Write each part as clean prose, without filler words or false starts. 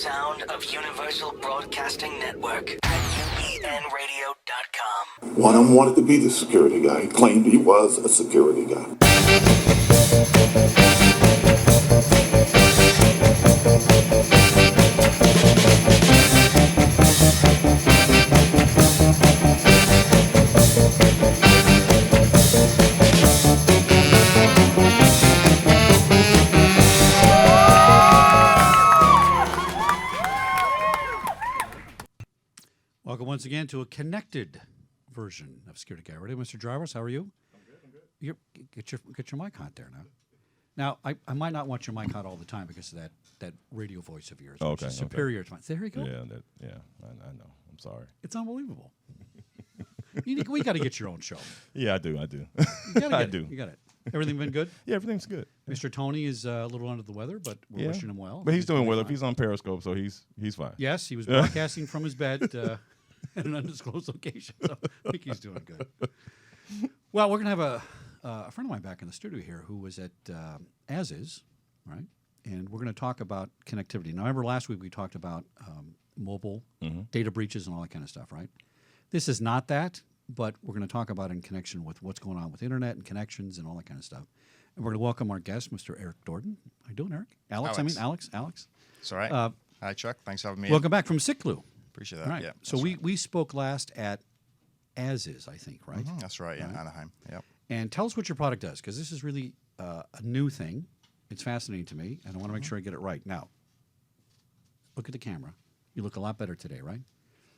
sound of Universal Broadcasting Network at UBNradio.com. One of them wanted to be the security guy. He claimed he was a security guy. Welcome once again to a connected version of Security Guy Radio. Mr. Drivers, how are you? I'm good. Get your mic hot there now. Now, I might not want your mic hot all the time because of that radio voice of yours, which is superior to mine. There you go. Yeah, I know. I'm sorry. It's unbelievable. We got to get your own show. Yeah, I do. You gotta I get do. It. You got it. Everything been good? Yeah, everything's good. Mr. Tony is a little under the weather, but we're wishing him well. But he's doing well. If he's on Periscope, so he's fine. Yes, he was broadcasting from his bed at an undisclosed location, so I think he's doing good. Well, we're going to have a friend of mine back in the studio here who was at Aes, right? And we're going to talk about connectivity. Now, remember last week we talked about mobile data breaches and all that kind of stuff, right? This is not that, but we're going to talk about it in connection with what's going on with internet and connections and all that kind of stuff. And we're going to welcome our guest, Mr. Eric Dordan. How you doing, Eric? Alex. That's all right. Hi, Chuck. Thanks for having me. Welcome back from Siklu. Appreciate that. Right. Yeah. So we spoke last at Aes, I think, right? Mm-hmm. That's right. Yeah, Anaheim. Yep. And tell us what your product does, because this is really a new thing. It's fascinating to me, and I want to make sure I get it right. Now, look at the camera. You look a lot better today, right?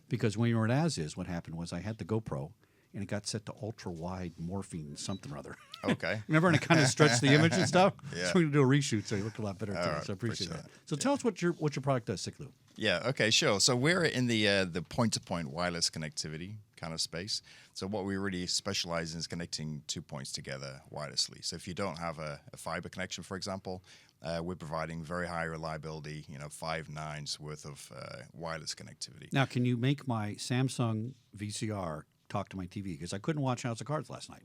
Because when you were at Aes, what happened was I had the GoPro, and it got set to ultra-wide morphine something or other. Okay. Remember, and it kind of stretched the image and stuff? Yeah. So we're going to do a reshoot, so you look a lot better today. Right. So I appreciate that. So tell us what your product does, Siklu. Yeah. Okay. Sure. So we're in the point-to-point wireless connectivity kind of space. So what we really specialize in is connecting 2 points together wirelessly. So if you don't have a fiber connection, for example, we're providing very high reliability, 5 nines worth of wireless connectivity. Now, can you make my Samsung VCR talk to my TV? Because I couldn't watch House of Cards last night.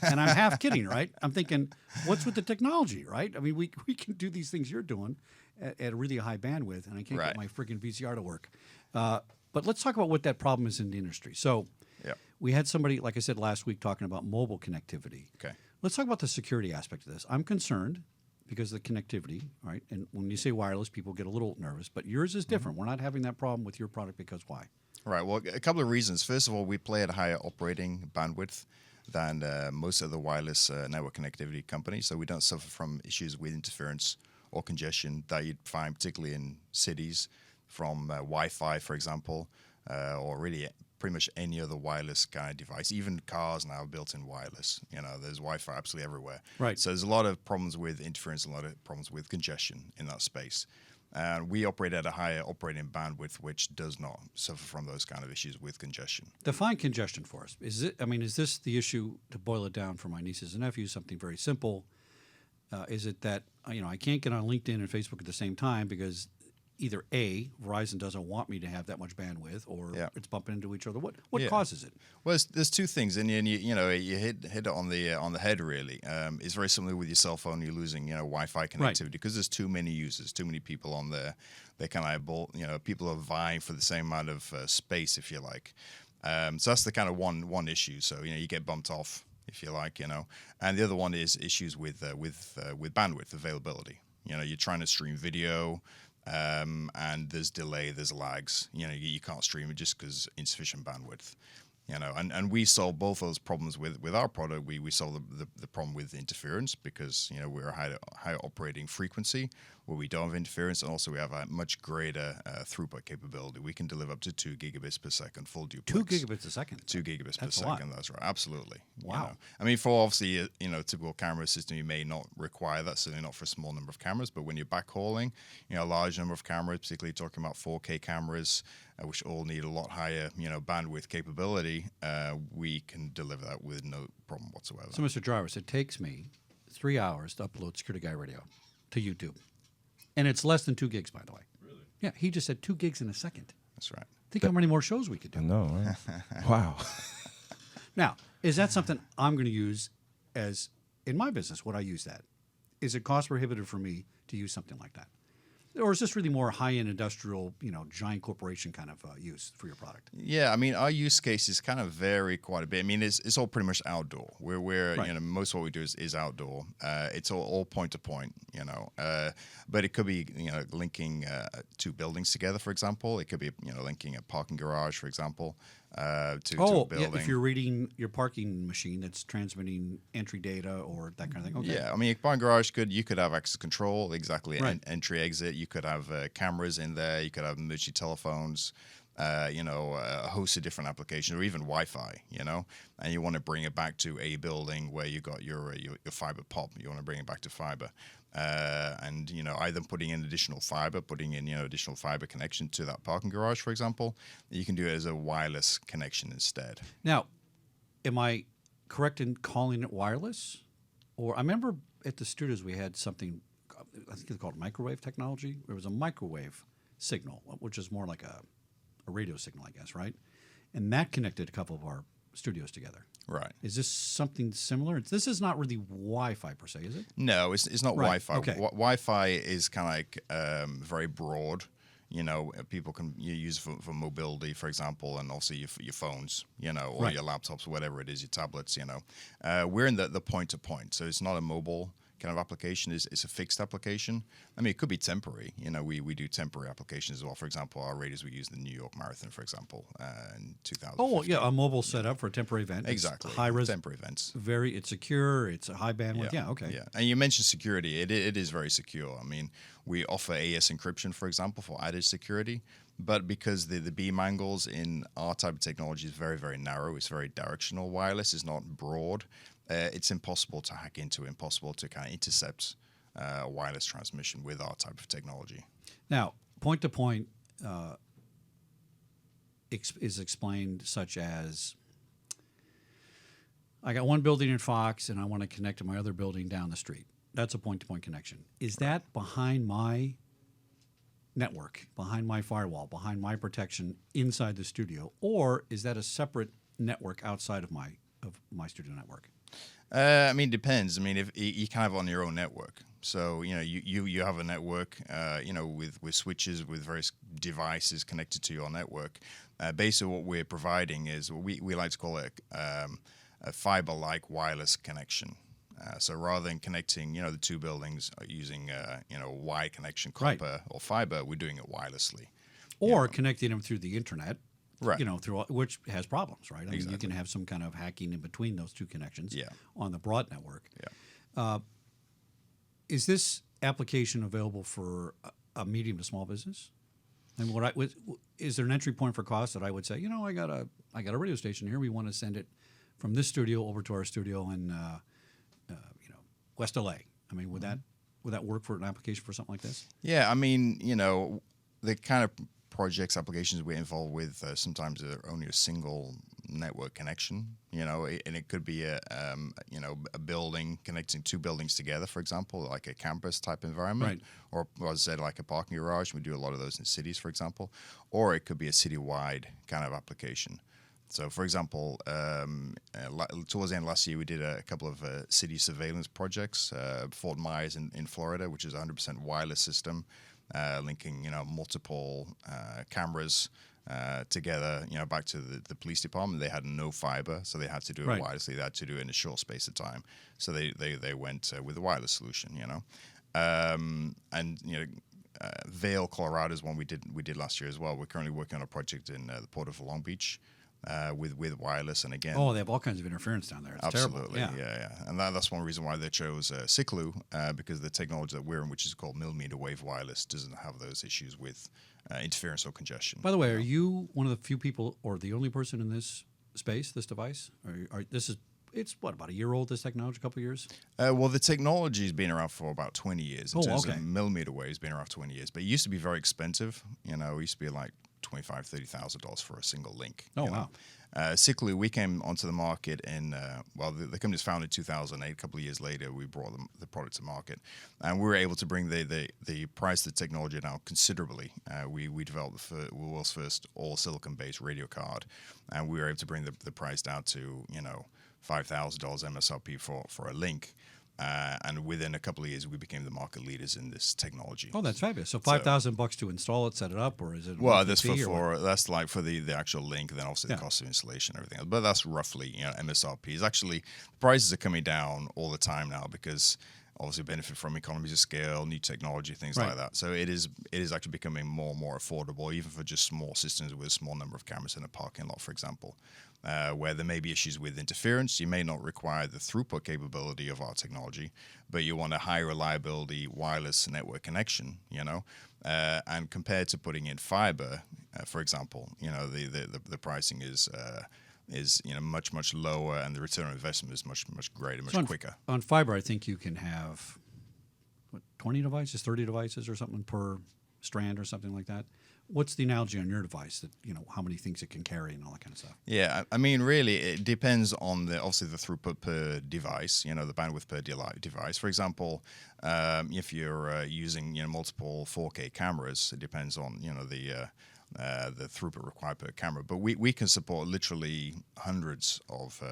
And I'm half kidding, right? I'm thinking, what's with the technology, right? I mean, we can do these things you're doing at a really high bandwidth, and I can't get my freaking VCR to work. But let's talk about what that problem is in the industry. So we had somebody, like I said last week, talking about mobile connectivity. Okay. Let's talk about the security aspect of this. I'm concerned because of the connectivity, right? And when you say wireless, people get a little nervous, but yours is different. We're not having that problem with your product because why? Right. Well, a couple of reasons. First of all, we play at a higher operating bandwidth than most of the wireless network connectivity companies, so we don't suffer from issues with interference or congestion that you'd find particularly in cities from Wi-Fi, for example, or really pretty much any other wireless kind of device. Even cars now are built in wireless. There's Wi-Fi absolutely everywhere. Right. So there's a lot of problems with interference, a lot of problems with congestion in that space. And we operate at a higher operating bandwidth, which does not suffer from those kind of issues with congestion. Define congestion for us. Is this the issue, to boil it down for my nieces and nephews, something very simple? Is it that I can't get on LinkedIn and Facebook at the same time because either A, Verizon doesn't want me to have that much bandwidth, or it's bumping into each other? What causes it? Well, there's two things, and you hit it on the head really. It's very similar with your cell phone. You're losing Wi-Fi connectivity because there's too many users, too many people on there. They kind of people are vying for the same amount of space, if you like. So that's the kind of one issue. So you get bumped off, if you like, and the other one is issues with bandwidth availability. You're trying to stream video. And there's delay, there's lags. You can't stream it just because insufficient bandwidth. And we solve both those problems with our product. We solve the problem with interference because we're a higher operating frequency where we don't have interference, and also we have a much greater throughput capability. We can deliver up to 2 gigabits per second, full duplex. 2 gigabits a second. 2 gigabits per second. That's right. Absolutely. Wow. I mean, for obviously a typical camera system, you may not require that. Certainly not for a small number of cameras. But when you're backhauling, a large number of cameras, particularly talking about 4K cameras, which all need a lot higher, bandwidth capability, we can deliver that with no problem whatsoever. So, Mr. Jarvis, it takes me 3 hours to upload Security Guy Radio to YouTube. And it's less than 2 gigs, by the way. Really? Yeah, he just said 2 gigs in a second. That's right. Think how many more shows we could do. No, right? Wow. Now, is that something I'm going to use as in my business? Would I use that? Is it cost prohibitive for me to use something like that? Or is this really more high-end industrial, giant corporation kind of use for your product? Yeah, I mean, our use cases kind of vary quite a bit. I mean, it's all pretty much outdoor. We're Right. most of what we do is outdoor. It's all point to point, but it could be, linking two buildings together, for example. It could be, linking a parking garage, for example, to a building. Yeah, if you're reading your parking machine that's transmitting entry data or that kind of thing. Okay. Yeah, I mean, a parking garage you could have access control, exactly, Right. entry, exit. You could have cameras in there. You could have emergency telephones. A host of different applications, or even Wi-Fi. And you want to bring it back to a building where you got your fiber pop. You want to bring it back to fiber, and either putting in additional fiber, putting in additional fiber connection to that parking garage, for example. You can do it as a wireless connection instead. Now, am I correct in calling it wireless? Or I remember at the studios we had something, I think it's called microwave technology. There was a microwave signal, which is more like a radio signal, I guess, right? And that connected a couple of our studios together. Right. Is this something similar? This is not really Wi-Fi per se, is it? No, it's not Right, Wi-Fi. okay. Wi-Fi is kind of like very broad. People can use it for mobility, for example, and also your phones, or Right. your laptops, whatever it is, your tablets. We're in the point to point, so it's not a mobile kind of application. It's a fixed application. I mean, it could be temporary. We do temporary applications as well. For example, our radios we used in the New York Marathon, for example, in 2000. Oh, yeah, a mobile setup for a temporary event. It's Exactly. high res, Temporary events. it's secure, it's a high bandwidth. Yeah, okay. Yeah, and you mentioned security. It is very secure. I mean, we offer Aes Encryption, for example, for added security. But because the beam angles in our type of technology is very, very narrow, it's very directional. Wireless is not broad. It's impossible to hack into, impossible to kind of intercept wireless transmission with our type of technology. Now, point to point is explained such as I got one building in Fox and I want to connect to my other building down the street. That's a point to point connection. Is that behind my network, behind my firewall, behind my protection inside the studio, or is that a separate network outside of my studio network? I mean, it depends. I mean, if you kind of on your own network, so you have a network, with switches with various devices connected to your network. Basically, what we're providing is what we like to call it a fiber-like wireless connection. So rather than connecting, the two buildings using wide connection, copper Right. or fiber, we're doing it wirelessly. Or connecting them through the internet, Right. Which has problems, right? I mean, you Exactly. can have some kind of hacking in between those two connections Yeah. on the broad network. Yeah. Is this application available for a medium to small business? And is there an entry point for cost that I would say, I got a radio station here. We want to send it from this studio over to our studio in West LA. I mean, would that work for an application for something like this? Yeah, I mean, the kind of projects, applications we're involved with, sometimes are only a single network connection, and it could be a building connecting two buildings together, for example, like a campus type environment, Right. or as I said, like a parking garage. We do a lot of those in cities, for example, or it could be a citywide kind of application. So, for example, towards the end of last year, we did a couple of city surveillance projects. Fort Myers in Florida, which is a 100% wireless system, linking multiple cameras together, back to the police department. They had no fiber, so they had to do it Right. wirelessly. They had to do it in a short space of time. So they went with a wireless solution. Vail, Colorado is one we did last year as well. We're currently working on a project in the Port of Long Beach. With wireless, and again, Oh, they have all kinds of interference down there. It's absolutely, terrible. yeah. And that's one reason why they chose Siklu, because the technology that we're in, which is called millimeter wave wireless, doesn't have those issues with interference or congestion. By the way, are you one of the few people, or the only person in this space, this device? It's about a year old, this technology, a couple of years? Well, the technology's been around for about 20 years. In terms okay. of millimeter wave, it's been around for 20 years. But it used to be very expensive. It used to be like $25,000, $30,000 for a single link. Oh, wow. Siklu, we came onto the market in, the company was founded in 2008. A couple of years later, we brought the product to market. And we were able to bring the price of the technology down considerably. We developed the world's first all-silicon-based radio card. And we were able to bring the price down to, $5,000 MSRP for a link. and within a couple of years, we became the market leaders in this technology. Oh, that's fabulous. So $5,000 to install it, set it up, or is it? Well, that's that's like for the actual link, and then obviously the cost of installation and everything else. But that's roughly MSRP. Is actually the prices are coming down all the time now because obviously benefit from economies of scale, new technology, things like that. So it is actually becoming more and more affordable, even for just small systems with a small number of cameras in a parking lot, for example, where there may be issues with interference. You may not require the throughput capability of our technology, but you want a high reliability wireless network connection, and compared to putting in fiber, for example, the pricing is much lower, and the return on investment is much greater, much quicker. On fiber, I think you can have 20 devices, 30 devices, or something per strand, or something like that. What's the analogy on your device that how many things it can carry and all that kind of stuff? Yeah, I mean, really, it depends on obviously the throughput per device, the bandwidth per device. For example, if you're using multiple 4K cameras, it depends on the throughput required per camera, but we can support literally hundreds of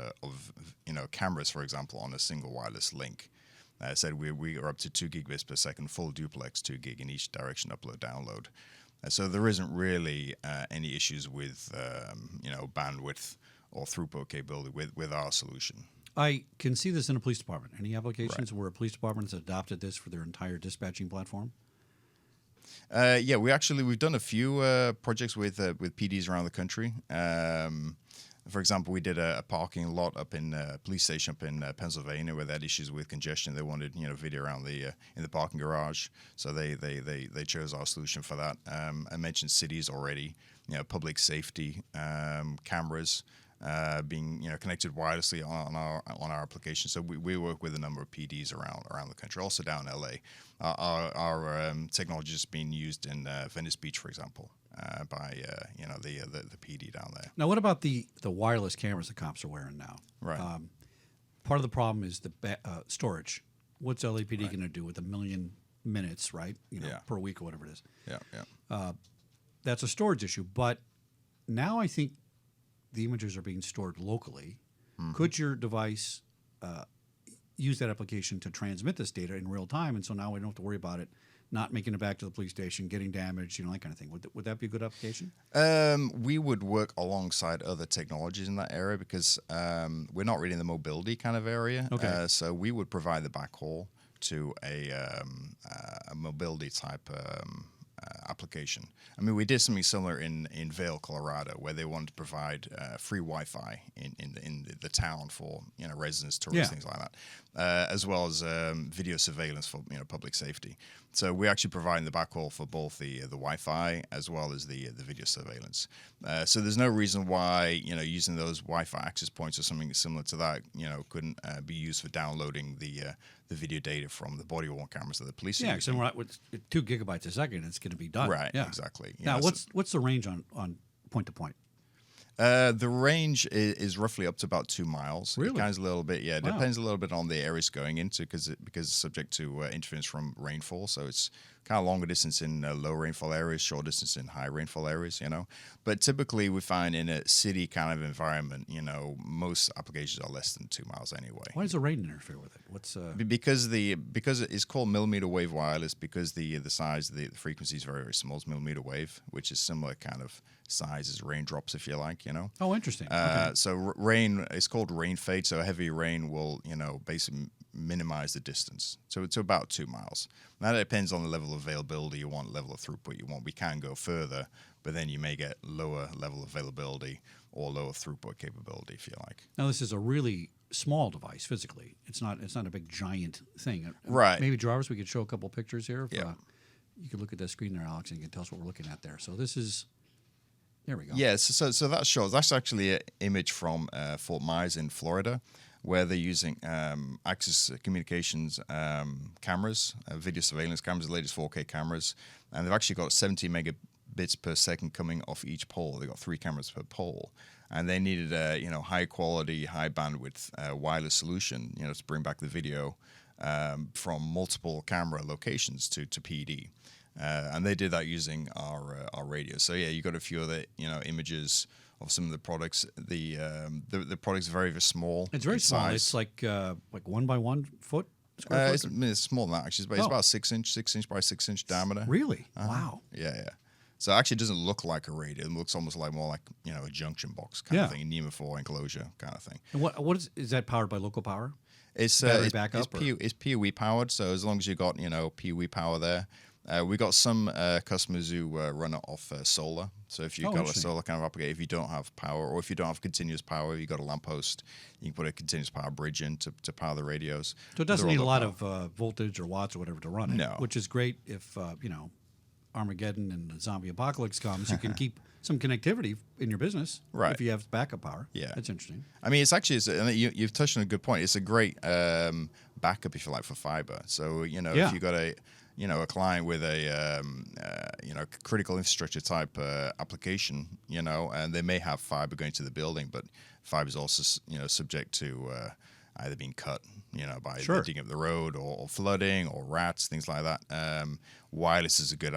cameras, for example, on a single wireless link. Said we are up to 2 gigabits per second, full duplex, 2 gig in each direction, upload download. So there isn't really any issues with bandwidth or throughput capability with our solution. I can see this in a police department. Any applications where a police department has adopted this for their entire dispatching platform? Yeah, we've done a few projects with PDs around the country. For example, we did a parking lot up in a police station up in Pennsylvania where they had issues with congestion. They wanted video around in the parking garage, so they chose our solution for that. I mentioned cities already. Public safety cameras being connected wirelessly on our application. So we work with a number of PDs around the country, also down in LA. Our technology is being used in Venice Beach, for example, by the PD down there. Now, what about the wireless cameras the cops are wearing now? Right. Part of the problem is the storage. What's LAPD going to do with 1 million minutes, right? Per week or whatever it is. Yeah. That's a storage issue. But now I think the images are being stored locally. Mm-hmm. Could your device use that application to transmit this data in real time? And so now we don't have to worry about it not making it back to the police station, getting damaged, that kind of thing. Would that be a good application? We would work alongside other technologies in that area because we're not really in the mobility kind of area. Okay. So we would provide the backhaul to a mobility type application. I mean, we did something similar in Vail, Colorado, where they wanted to provide free Wi-Fi in the town for residents, tourists, things like that, as well as video surveillance for public safety. So we're actually providing the backhaul for both the Wi-Fi as well as the video surveillance. So there's no reason why using those Wi-Fi access points or something similar to that couldn't be used for downloading the video data from the body-worn cameras that the police are using. Yeah, with 2 gigabytes a second, it's going to be done. Right, yeah. Exactly. Now, what's the range on point-to-point? The range is roughly up to about 2 miles. Really? It kind of a little bit, it depends a little bit on the areas going into because it's subject to interference from rainfall. So it's kind of longer distance in low rainfall areas, short distance in high rainfall areas, But typically we find in a city kind of environment, most applications are less than 2 miles anyway. Why does the rain interfere with it? What's because it's called millimeter wave wireless because the size, the frequency is very, very small. It's millimeter wave, which is similar kind of size as raindrops, if you like, Oh, interesting. Okay. So rain is called rain fade. So heavy rain will, basically minimize the distance to about 2 miles. Now that depends on the level of availability you want, level of throughput you want. We can go further, but then you may get lower level of availability or lower throughput capability, if you like. Now this is a really small device physically. It's not a big giant thing. Right. Maybe Jarvis, we could show a couple pictures here. Yeah. You could look at that screen there, Alex, and you can tell us what we're looking at there. So this is. There we go. Yes, so that shows. That's actually an image from Fort Myers in Florida, where they're using access communications cameras, video surveillance cameras, the latest 4K cameras, and they've actually got 70 megabits per second coming off each pole. They've got 3 cameras per pole, and they needed a high quality, high bandwidth wireless solution, to bring back the video from multiple camera locations to PD. And they did that using our radio. So yeah, you got a few of the images of some of the products. The product's very, very small. It's very small. size. It's like 1 by 1 foot. square foot? It's smaller than that, actually. It's about 6 inch by 6 inch diameter. Really? Wow. Yeah. So actually, it doesn't look like a radio. It looks almost more like a junction box kind of thing, a NEMA 4 enclosure kind of thing. And what is that powered by local power? It's Battery backup, it's PoE powered. So as long as you got PoE power there, we got some customers who run it off solar. So if you've got a solar kind of application, if you don't have power, or if you don't have continuous power, you've got a lamppost, you can put a continuous power bridge in to power the radios. So it doesn't need a lot of voltage or watts or whatever to run it. No. Which is great if Armageddon and the zombie apocalypse comes, you can keep some connectivity in your business, right? If you have backup power. Yeah, that's interesting. I mean, you've touched on a good point. It's a great backup, if you like, for fiber. So if you got a client with a critical infrastructure type application, and they may have fiber going to the building, but fiber is also subject to either being cut, by digging up the road or flooding or rats, things like that. Wireless is a good,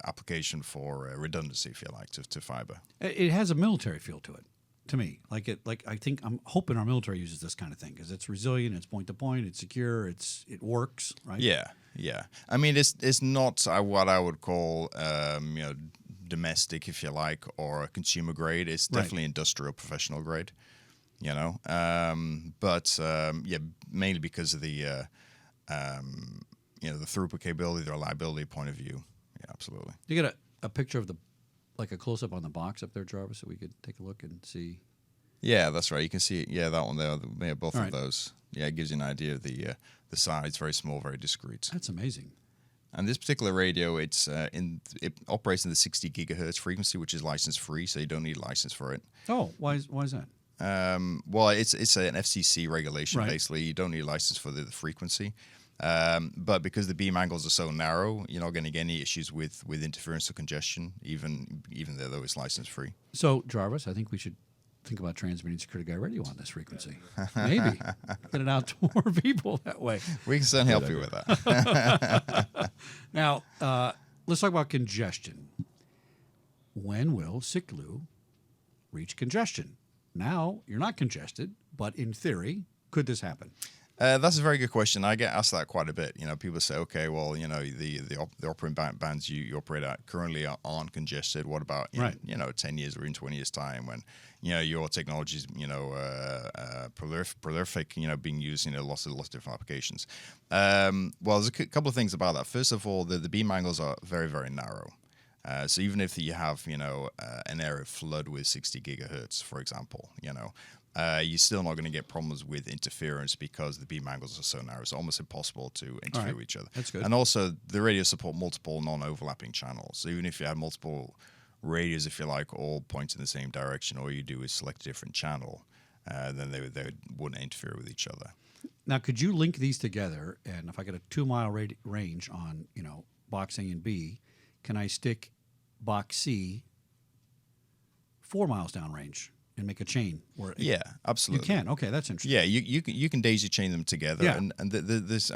application for redundancy, if you like, to fiber. It has a military feel to it, to me. I'm hoping our military uses this kind of thing because it's resilient, it's point to point, it's secure, it works, right? Yeah. I mean, it's not what I would call, domestic, if you like, or consumer grade. It's definitely industrial, professional grade. Mainly because of the the throughput capability, the reliability point of view. Yeah, absolutely. You get a picture of a close up on the box up there, Jarvis, so we could take a look and see. Yeah, that's right. You can see it. Yeah, that one there. We have both of those. Yeah, it gives you an idea of the size. Very small, very discreet. That's amazing. And this particular radio, it operates in the 60 gigahertz frequency, which is license free, so you don't need a license for it. Oh, why is that? Well, it's an FCC regulation, basically. You don't need a license for the frequency. But because the beam angles are so narrow, you're not going to get any issues with interference or congestion, even though it's license free. So, Jarvis, I think we should think about transmitting Security Guy Radio on this frequency. Maybe. Get it out to more people that way. We can certainly help you with that. Now, let's talk about congestion. When will Siklu reach congestion? Now, you're not congested, but in theory, could this happen? That's a very good question. I get asked that quite a bit. People say, okay, well, the operating bands you operate at currently aren't congested. What about, 10 years or in 20 years' time when, your technology is, prolific, being used in lots of different applications? Well, there's a couple of things about that. First of all, the beam angles are very, very narrow. So even if you have, an area of flood with 60 gigahertz, for example, you're still not going to get problems with interference because the beam angles are so narrow. It's almost impossible to interfere with each other. That's good. And also, the radios support multiple non-overlapping channels. So even if you have multiple radios, if you like, all point in the same direction, all you do is select a different channel, then they wouldn't interfere with each other. Now, could you link these together? And if I get a 2-mile range on, box A and B, can I stick box C 4 miles downrange and make a chain? Yeah, absolutely. You can. Okay, that's interesting. Yeah, you can daisy chain them together. Yeah. And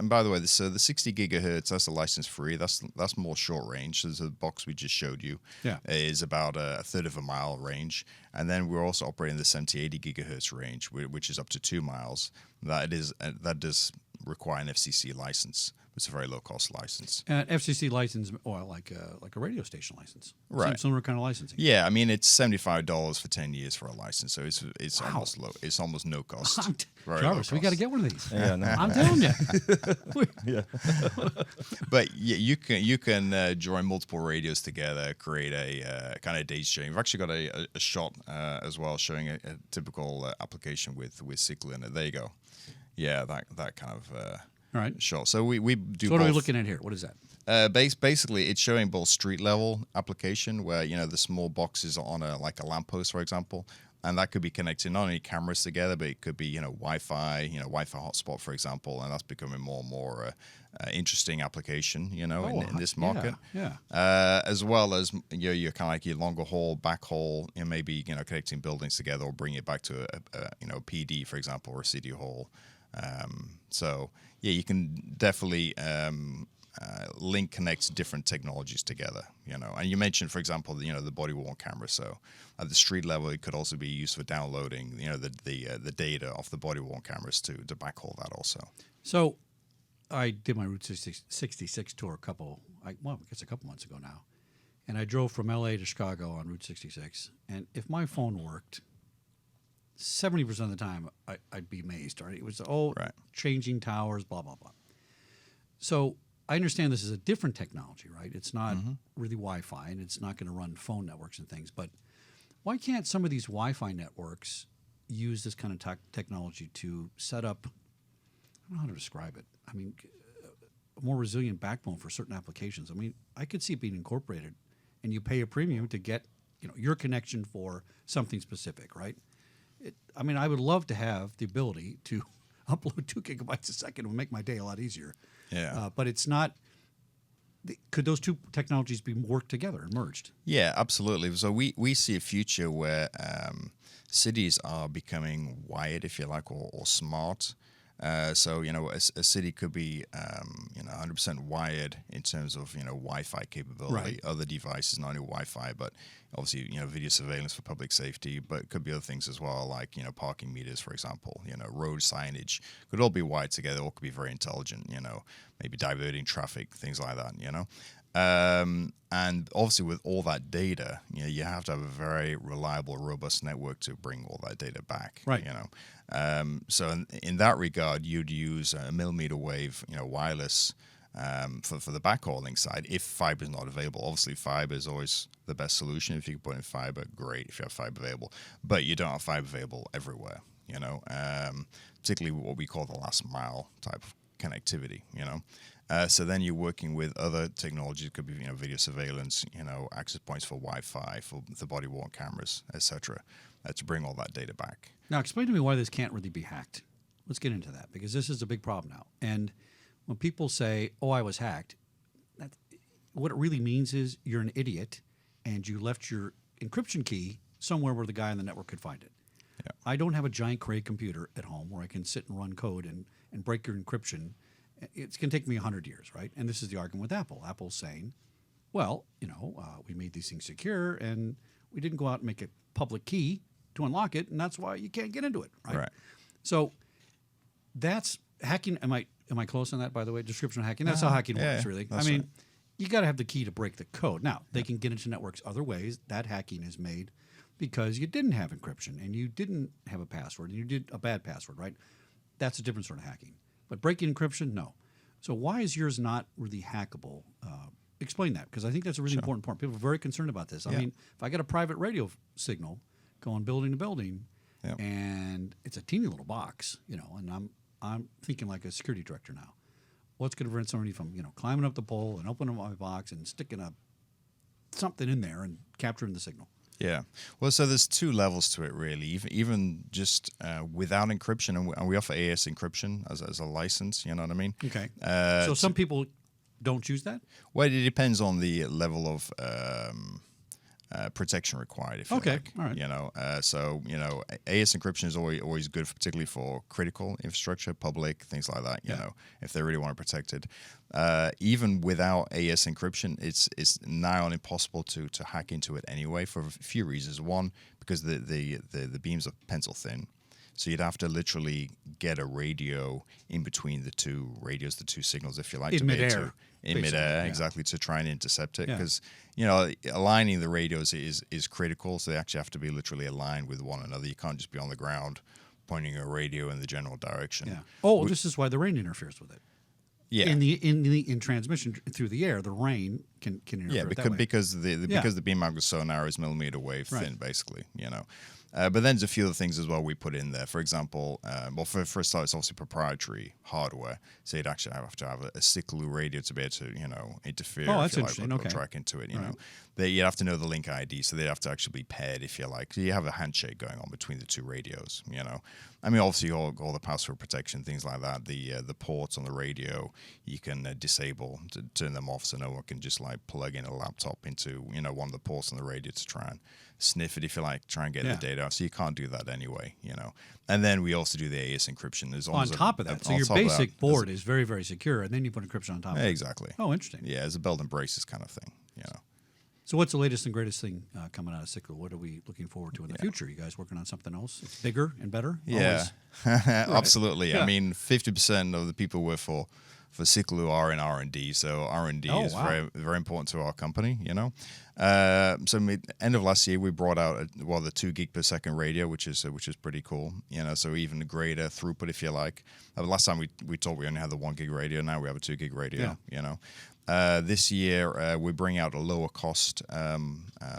by the way, the 60 gigahertz, that's a license free. That's more short range. So the box we just showed you is about a third of a mile range. And then we're also operating the 70, 80 gigahertz range, which is up to 2 miles. That does require an FCC license. It's a very low-cost license. FCC license, or like a radio station license, right? Similar kind of licensing. Yeah, I mean it's $75 for 10 years for a license, so it's almost low. It's almost no cost. Jarvis, we got to get one of these. Yeah, no. I'm telling you. Yeah. But yeah, you can join multiple radios together, create a kind of daisy chain. We've actually got a shot as well showing a typical application with Siklu in it. There you go. Yeah, that kind of. All right. Sure. So we do. So what both. are we looking at here? What is that? Basically, it's showing both street level application where the small boxes are on a lamppost, for example, and that could be connecting not only cameras together, but it could be Wi-Fi, Wi-Fi hotspot, for example, and that's becoming more and more interesting application, in this market. Yeah. As well as your kind of like your longer haul, back haul, maybe connecting buildings together or bring it back to a PD, for example, or a city hall. So yeah, you can definitely link connects different technologies together. And you mentioned, for example, the body-worn camera. So at the street level, it could also be used for downloading, the data off the body-worn cameras to backhaul that also. So I did my Route 66 tour a couple months ago now. And I drove from LA to Chicago on Route 66. And if my phone worked, 70% of the time I'd be amazed. Right? It was, changing towers, blah, blah, blah. So I understand this is a different technology, right? It's not really Wi-Fi, and it's not going to run phone networks and things. But why can't some of these Wi-Fi networks use this kind of technology to set up, I don't know how to describe it. I mean, a more resilient backbone for certain applications. I mean, I could see it being incorporated, and you pay a premium to get your connection for something specific, right? I would love to have the ability to upload 2 gigabytes a second. It would make my day a lot easier. Yeah. But it's not. Could those two technologies be worked together and merged? Yeah, absolutely. So we see a future where cities are becoming wired, if you like, or smart. So a city could be 100% wired in terms of Wi-Fi capability, Right. other devices, not only Wi-Fi, but obviously video surveillance for public safety, but it could be other things as well, like parking meters, for example, road signage could all be wired together, all could be very intelligent, maybe diverting traffic, things like that, and obviously with all that data, you have to have a very reliable, robust network to bring all that data back, Right. So in that regard, you'd use a millimeter wave, wireless for the backhauling side if fiber is not available. Obviously, fiber is always the best solution. If you can put in fiber, great. If you have fiber available, but you don't have fiber available everywhere. Particularly what we call the last mile type of connectivity. So then you're working with other technologies. It could be video surveillance, access points for Wi-Fi, for the body-worn cameras, etc. To bring all that data back. Now, explain to me why this can't really be hacked. Let's get into that, because this is a big problem now. And when people say, "Oh, I was hacked," what it really means is you're an idiot, and you left your encryption key somewhere where the guy on the network could find it. Yeah. I don't have a giant Cray computer at home where I can sit and run code and break your encryption. It's going to take me 100 years, right? And this is the argument with Apple. Apple's saying, well, we made these things secure, and we didn't go out and make a public key to unlock it, and that's why you can't get into it, right? Right. So that's hacking. Am I close on that, by the way? Description of hacking. That's how hacking works, really. That's right. right. You got to have the key to break the code. Now, they can get into networks other ways. That hacking is made because you didn't have encryption and you didn't have a password and you did a bad password, right? That's a different sort of hacking. But breaking encryption, no. So why is yours not really hackable? Explain that, because I think that's a really important point. People are very concerned about this. I mean, if I get a private radio signal going building to building, and it's a teeny little box, and I'm thinking like a security director now. What's going to prevent somebody from climbing up the pole and opening up my box and sticking something in there and capturing the signal? Yeah. Well, so there's 2 levels to it, really. Even just without encryption, and we offer Aes Encryption as a license, you know what I mean? Okay. So some people don't choose that? Well, it depends on the level of protection required, if you like. All right. So Aes Encryption is always good, particularly for critical infrastructure, public, things like that, if they really want to protect it. Even without Aes Encryption, it's nigh on impossible to hack into it anyway, for a few reasons. One, because the beams are pencil thin. So you'd have to literally get a radio in between the 2 radios, the 2 signals, if you like. In midair. In midair, exactly, to try and intercept it. Because, aligning the radios is critical. So they actually have to be literally aligned with one another. You can't just be on the ground pointing a radio in the general direction. Yeah. Oh, this is why the rain interferes with it. Yeah. In transmission through the air, the rain can interfere. Yeah, because the beam mag is so narrow, it's millimeter wave thin, basically. But then there's a few other things as well we put in there. For example, for a start, it's obviously proprietary hardware. So you'd actually have to have a Siklu radio to be able to, interfere. Oh, that's if you like, interesting. or track into it. You'd have to know the link ID, so they'd have to actually be paired, if you like. So you have a handshake going on between the 2 radios. Obviously all the password protection, things like that. The ports on the radio, you can disable to turn them off, so no one can just like plug in a laptop into one of the ports on the radio to try and sniff it, if you like, try and get the data out. So you can't do that anyway, And then we also do the Aes encryption. On top of that. So your basic board is very, very secure, and then you put encryption on top of it. Exactly. Oh, interesting. Yeah, it's a belt and braces kind of thing, So what's the latest and greatest thing coming out of Siklu? What are we looking forward to in the future? You guys working on something else? It's bigger and better? Yeah, absolutely. Yeah. I mean, 50% of the people work for Siklu are in R&D, so R&D is very, very important to our company, So end of last year, we brought out the 2 gig per second radio, which is pretty cool, So even greater throughput, if you like. Last time we thought we only had the 1 gig radio. Now we have a 2 gig radio, This year, we bring out a lower cost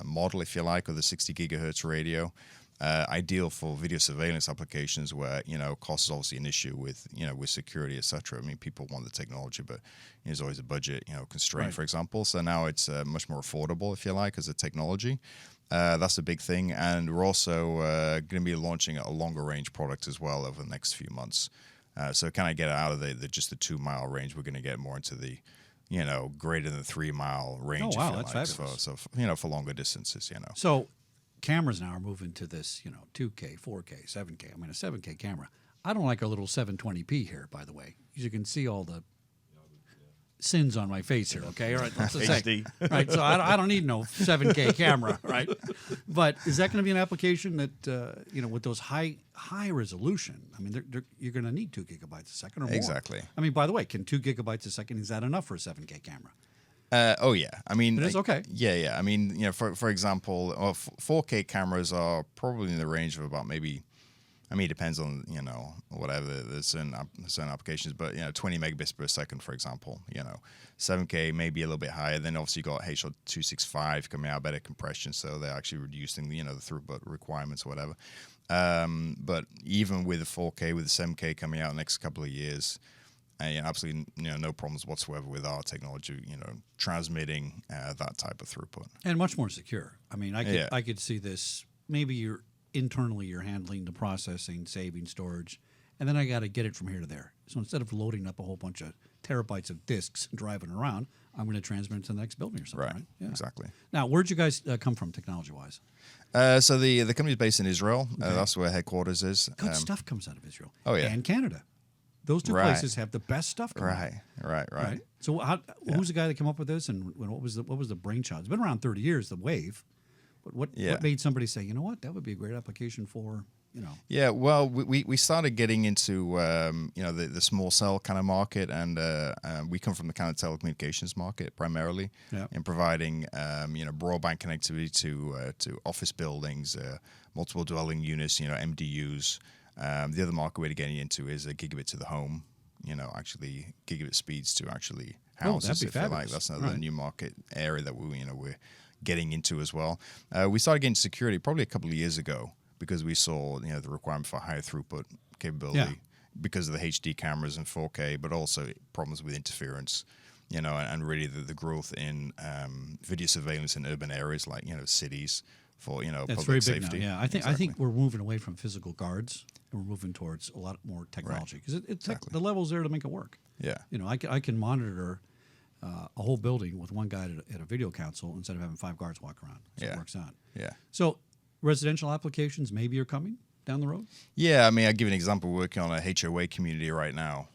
model, if you like, of the 60 gigahertz radio. Ideal for video surveillance applications where cost is obviously an issue with with security, etc. I mean, people want the technology, but there's always a budget constraint, for example. So now it's much more affordable, if you like, as a technology. That's a big thing, and we're also going to be launching a longer range product as well over the next few months. So kind of get out of just the 2 mile range. We're going to get more into the greater than 3 mile range. Oh wow, if you that's like. fabulous. So for longer distances. So cameras now are moving to this, 2K, 4K, 7K. I mean, a 7K camera. I don't like our little 720p here, by the way. You can see all the sins on my face here, okay? All right, let's just say. HD. Right, so I don't need no 7K camera, right? But is that going to be an application that, with those high resolution, I mean, you're going to need 2 gigabytes a second or more. Exactly. I mean, by the way, can 2 gigabytes a second, is that enough for a 7K camera? Oh yeah, I mean it is okay. Yeah. I mean, for example, 4K cameras are probably in the range of about maybe. I mean, it depends on whatever. There's certain applications, but 20 megabits per second, for example. 7K may be a little bit higher. Then obviously you got H.265 coming out, better compression, so they're actually reducing the throughput requirements or whatever. But even with the 4K, with the 7K coming out in the next couple of years. Absolutely, no problems whatsoever with our technology, transmitting that type of throughput, and much more secure. I mean, I could see this. Maybe you're handling the processing, saving storage, and then I got to get it from here to there. So instead of loading up a whole bunch of terabytes of disks and driving around, I'm going to transmit it to the next building or something. Right? Yeah. Exactly. Now, where'd you guys come from, technology-wise? So the company is based in Israel. Okay. That's where headquarters is. Good stuff comes out of Israel. Oh yeah, and Canada. Those two places have the best stuff. Right. So, who's the guy that came up with this, and what was the brainchild? It's been around 30 years, the wave. But what made somebody say, that would be a great application for, Yeah, well, we started getting into the small cell kind of market, and we come from the kind of telecommunications market primarily, in providing broadband connectivity to office buildings, multiple dwelling units, MDUs. The other market we're getting into is a gigabit to the home, actually gigabit speeds to actually houses, if you like. That's another new market area that we're getting into as well. We started getting security probably a couple of years ago because we saw the requirement for higher throughput capability because of the HD cameras and 4K, but also problems with interference, and really the growth in video surveillance in urban areas like cities. For that's public very big safety. now. Yeah, I think we're moving away from physical guards and we're moving towards a lot more technology because the level's there to make it work. Yeah, I can monitor a whole building with one guy at a video console instead of having 5 guards walk around. So it works out. Yeah. So residential applications maybe are coming down the road. Yeah, I mean, I'll give you an example. We're working on a HOA community right now.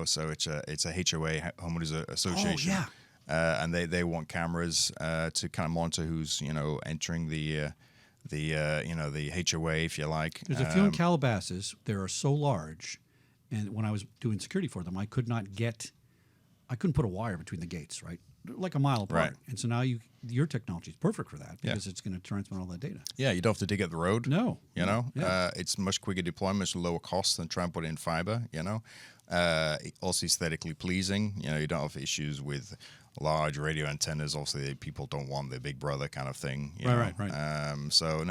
So it's a HOA, homeowners association. Oh, yeah. And they want cameras to kind of monitor who's entering the HOA, if you like. There's a few in Calabasas. They are so large, and when I was doing security for them, I couldn't put a wire between the gates, right? Like a mile apart. Right. And so now your technology is perfect for that because it's going to transmit all that data. Yeah, you don't have to dig up the road. No. It's much quicker deployment, much lower cost than trying to put in fiber. Also aesthetically pleasing. You don't have issues with large radio antennas. Obviously, people don't want their big brother kind of thing. Right. So,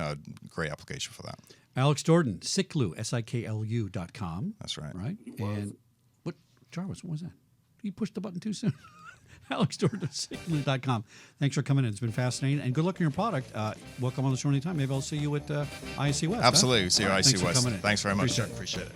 great application for that. Alex Jordan, Siklu, SIKLU.com. That's right. Right? And Jarvis, what was that? You pushed the button too soon. Alex Jordan, Siklu.com. Thanks for coming in. It's been fascinating. And good luck on your product. Welcome on the show anytime. Maybe I'll see you at ISC West. Absolutely. See you at ISC Thanks for West. coming in. Thanks very much. Appreciate it.